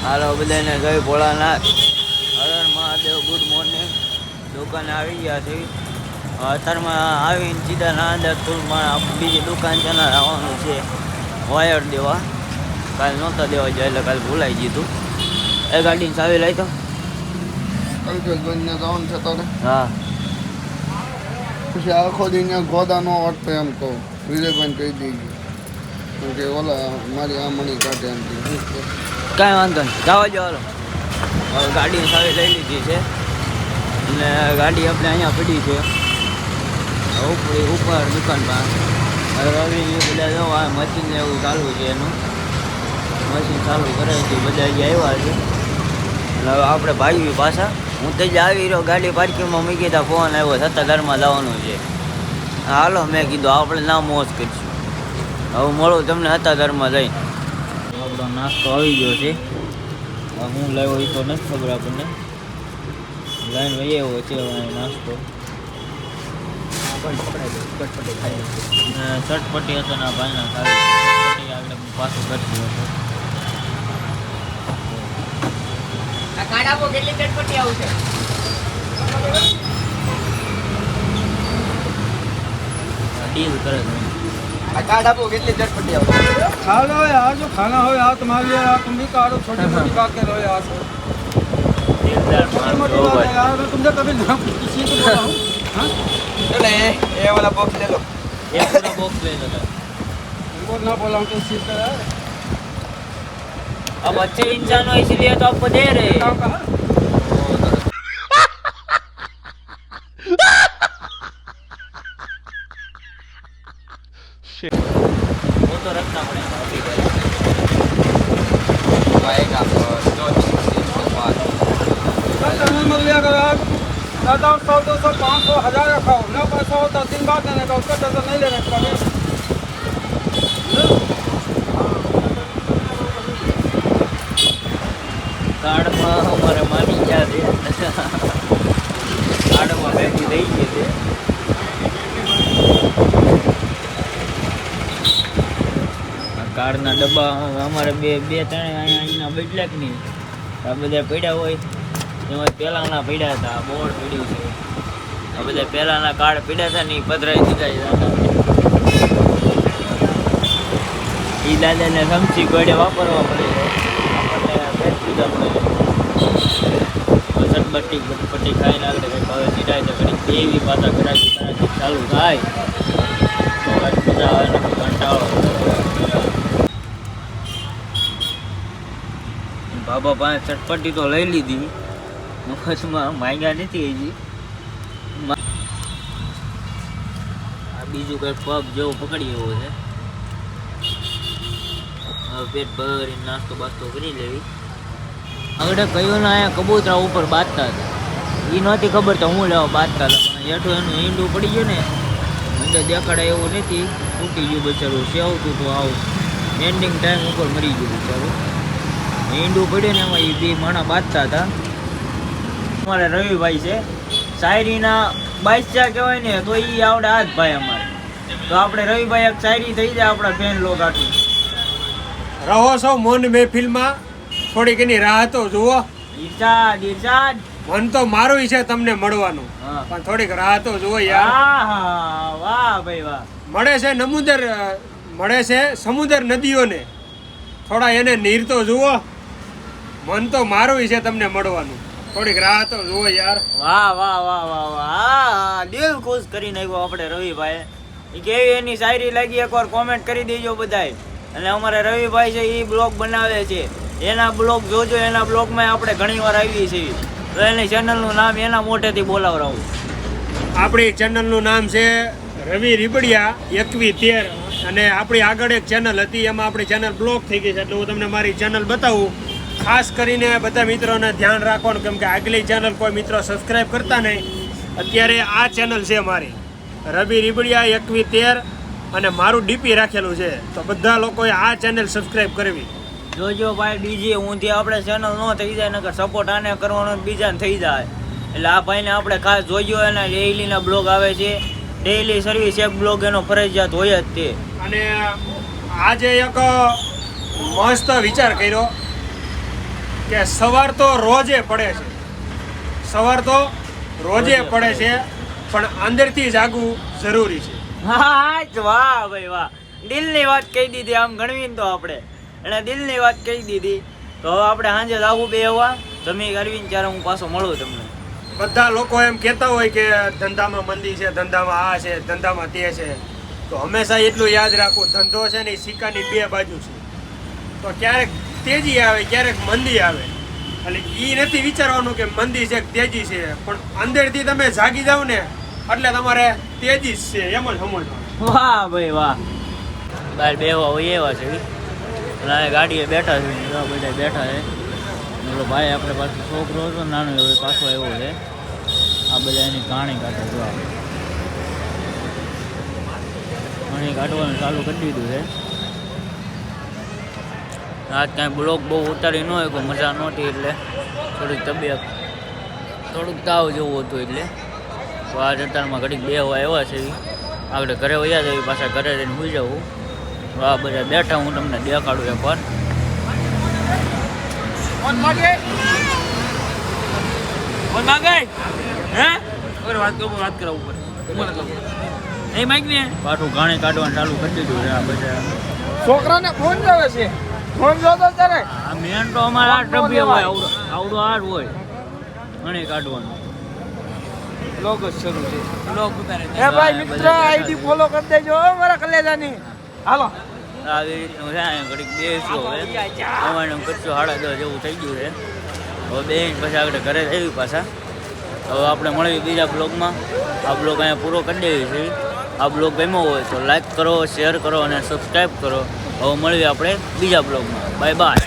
હાલો બધાને જય ભોળાનાથ, હર હર મહાદેવ. Good morning. દુકાને આવી ગયા છે. અત્યારમાં આવીને સીધા નાંદેડમાં બીજી દુકાન છે ને આવવાનું છે વાયર દેવા. કાલે નહોતા દેવા જાય એટલે કાલે ભૂલાઈ ગયું. એ ગાડીની ચાવી લઈ તો જવાનું છે તારે. હા પછી આખો દી ગોદા નો અટતો એમ કહું વિજયભાઈ કહી દીધું કે ઓલા મારી આ મણી કાઢે એમ કાંઈ વાંધો નહીં, જવા જો. હાલો હવે ગાડીની ચાવી લઈ લીધી છે અને ગાડી આપણે અહીંયા પડી છે ઉપર દુકાનમાં. રવિ બધા જો આ મશીન એવું ચાલુ છે, એનું મશીન ચાલુ કરે છે. બધા અહીંયા આવ્યા છે એટલે હવે આપણે ભાગવી પાછા. હું તો જ આવી રહ્યો, ગાડી પાર્કિંગમાં મૂકી તા ફોન આવ્યો સત્તાધારમાં જવાનું છે. હાલો મેં કીધું આપણે ના મોજ કરીશું. હવે મળું તમને સત્તાધારમાં જઈને. આપણો નાસ્તો આવી ગયો છે. હું લાવ્યો એ તો નથી ખબર આપણને. લાઈન વહી આવ્યો છે નાસ્તો. ચટપટી હતો ના ભાઈના સારી ચટપટી આગળ પાછું કરતી હતો. કેટલી ચટપટી આવશે? डील करे कार्ड आपको कितनी चटपटी आवશે? खा लो यार, जो खाना हो यार तुम्हारे लिए यार, तुम भी काटो छोटी मोटी काट के लो यार। छोटी मोटी बात है यार, मैं तुमसे कभी ना किसी को बोला हूँ। हाँ चले ये वाला बॉक्स ले लो, ये पूरा बॉक्स ले लो. तुमको ना बोला हूँ तो इस चीज़ का यार। अब अच्छे इंसान हो इसलिए तो आपको दे रहे हैं. वो तो रखना पड़ेगा अभी आएगा तो 2-3 मत लिया करो यार, 100 200 500 1000 रखाओ ना, पैसा होता 3 बार देने का, उसका पैसा नहीं लेने का. कार्ड में हमारे मानी क्या थे कार्ड में बैठी रही थे. કાર્ડના ડબ્બા અમારે બે ત્રણ અહીંના બદલ્યા કે નહીં, આ બધા પડ્યા હોય એમાં પહેલાંના પડ્યા હતા. બોર્ડ પડ્યું છે, આ બધા પહેલાંના કાર્ડ પડ્યા હતા ને એ પધરાઈ દીધા છે. એ દાદાને સમજી ગળે વાપરવા પડે છે, આપણને ભેટ દીધા પડે. ચટપટી ખાઈને આગળ કંઈક હવે સીધાય તો ઘડી દેવી પાછા કરાચી ચાલુ થાય તો મજા આવે ને કંટાળો. બાબા પાસે ચટપટી તો લઈ લીધી, મફતમાં માંગ્યા નથી હજી. આ બીજું કંઈક પગ જેવો પકડી એવો છે. હવે પેટ ભરીને નાસ્તો બાસ્તો કરી લેવી. આગળ કહ્યું ને અહીંયા કબૂતરા ઉપર બાંધતા હતા, એ નહોતી ખબર તો હું લેવા બાંધતા હતા, પણ હેઠું એનું ઈંડું પડી ગયું ને, મને દેખાડે એવું નથી, તૂટી ગયું બચારું. સેવતું હતું આવું એન્ડિંગ ટાઈમ ઉપર મરી ગયું બચારું. ઈંડું પડ્યું ને એમાં એ બે માણા બાંધતા હતા. અમારે રવિભાઈ છે શાયરીના બાદશાહ કહેવાય ને, તો એ આવડે આ જ ભાઈ અમારે. તો આપણે રવિભાઈ એક શાયરી થઈ જાય આપણા ફેન લોક આટલું. રહો છો મૌન મહેફિલમાં, થોડીક એની રાહ તો જુઓ. ઈરશાદ મન તો મારું છે તમને મળવાનું, પણ થોડીક રાહ તો જુઓ યાર. વાહ ભાઈ વાહ. મળે છે સમુદ્ર નદીઓને, થોડા એને નીર તો જુઓ. મન તો મારું છે તમને મળવાનું, થોડીક રાહ તો જુઓ યાર. વાહ વાહ વાહ વાહ વાહ, દિલ ખુશ કરી નાખ્યો આપણે રવિભાઈ. એ કેવી એની શાયરી લાગી એકવાર કોમેન્ટ કરી દેજો બધાય. અને અમારે રવિભાઈ છે એ બ્લોગ બનાવે છે, એના બ્લોગ જોજો. એના બ્લોગમાં આપણે ઘણી વાર આવીએ છીએ, તો એની ચેનલનું નામ એના મોટેથી બોલાવરાવું. આપણી ચેનલનું નામ છે રવિ રીબડિયા 2113, અને આપણી આગળ એક ચેનલ હતી, એમાં આપણી ચેનલ બ્લોક થઈ ગઈ છે, એટલે હું તમને મારી ચેનલ બતાવું. ખાસ કરીને બધા મિત્રોને ધ્યાન રાખવાનું, કેમ કે આગલી ચેનલ કોઈ મિત્રો સબસ્ક્રાઈબ કરતા નહીં. અત્યારે આ ચેનલ છે મારી રવિ રીબડિયા 2113, અને મારું ડીપી રાખેલું છે, તો બધા લોકોએ આ ચેનલ સબસ્ક્રાઈબ કરવી. જોજો ભાઈ, બીજી ઊંધી આપણે ચેનલ ન થઈ જાય, નકર સપોર્ટ આને કરવાનો બીજાને થઈ જાય. એટલે આ ભાઈને આપણે ખાસ જોજો. એના ડેઈલીના બ્લોગ આવે છે, ડેઈલી સર્વિસ એક બ્લોગ એનો ફરજિયાત હોય જ તે. અને આજે એક મસ્ત વિચાર કર્યો કે સવાર તો રોજે પડે છે, સવાર તો રોજે પડે છે, પણ અંદરથી જાગવું જરૂરી છે. હા વાહ ભાઈ વાહ, દિલની વાત કહી દીધી આમ ગણવીને તો આપણે એને દિલની વાત કહી દીધી. તો હવે આપણે સાંજે જાવું બેહવા જમી કરવીને ત્યારે હું પાછો મળું તમને. બધા લોકો એમ કહેતા હોય કે ધંધામાં મંદી છે, ધંધામાં આ છે, ધંધામાં તે છે, તો હંમેશા એટલું યાદ રાખવું, ધંધો છે ને એ સિક્કાની બે બાજુ છે. તો ક્યારેક તેજી આવે, ક્યારેક મંદી આવે, એટલે એ નથી વિચારવાનું કે મંદી છે કે તેજી છે, પણ અંદરથી તમે જાગી જાવ ને એટલે તમારે તેજી જ છે એમ જ સમજવાનું. વાહ ભાઈ વાહ. બહાર બેહવા હોય એવા છે અને ગાડીએ બેઠા છે, બધા બેઠા છે. બોલો ભાઈ આપણે પાછો છોકરો હતો નાનો એવો પાછો આવ્યો છે. આ બધા એની કહાણી કાઢે જો કહાણી કાઢવાનું ચાલુ કરી દીધું છે. આજ કાંઈ બ્લોગ બહુ ઉતારી ન હોય, કોઈ મજા નહોતી એટલે થોડીક તબિયત થોડુંક તાવ જેવું હતું એટલે તો આજ અત્યારમાં ઘડીક બેહવા આવ્યા છે. આપણે ઘરે વયા જઈએ, પાછા ઘરે જઈને સુઈ જવું. તો આ બધા બેઠા હું તમને દેખાડું એકવાર. પાછું ઘાણી કાઢવાનું ચાલુ કરી દીધું છે આ બધા છોકરાને ફોન આવે છે, ફોન જોતો ત્યારે આ મેન તો અમારા ડબ્બે હોય, આવડું હાર હોય ઘણી કાઢવાનું. લોગ શરૂ છે. એ ભાઈ મિત્ર આઈડી ફોલો કરી દેજો મારા કલેજાની. હાલો આવી રીતનું છે. ઘડીક બેસ્યો હવે અમારે કરશું 10:30 જેવું થઈ ગયું છે. હવે બેન પછી આગળ ઘરે જઈએ પાછા. હવે આપણે મળીએ બીજા બ્લોગમાં. આ બ્લોગ અહીંયા પૂરો કરી દેવી છે. આ બ્લોગ ગમ્યો હોય તો લાઈક કરો, શેર કરો અને સબસ્ક્રાઈબ કરો. હવે મળીએ આપણે બીજા બ્લોગમાં. Bye bye.